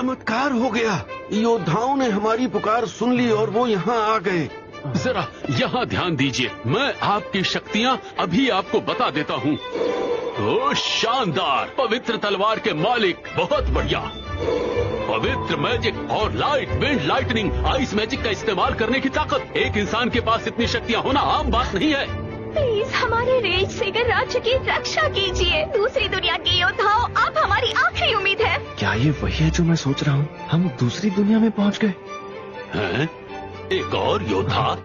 चमत्कार हो गया। योद्धाओं ने हमारी पुकार सुन ली और वो यहाँ आ गए। जरा यहाँ ध्यान दीजिए, मैं आपकी शक्तियाँ अभी आपको बता देता हूँ। ओ शानदार, पवित्र तलवार के मालिक, बहुत बढ़िया। पवित्र मैजिक और light, wind, lightning, ice magic का इस्तेमाल करने की ताकत। एक इंसान के पास इतनी शक्तियाँ होना आम बात नहीं है। प्लीज हमारे रेज सेगर राज्य की रक्षा कीजिए। दूसरी दुनिया के योद्धाओं, आप हमारी आखिरी उम्मीद है। क्या ये वही है जो मैं सोच रहा हूँ? हम दूसरी दुनिया में पहुँच गए। हैं? एक और योद्धा?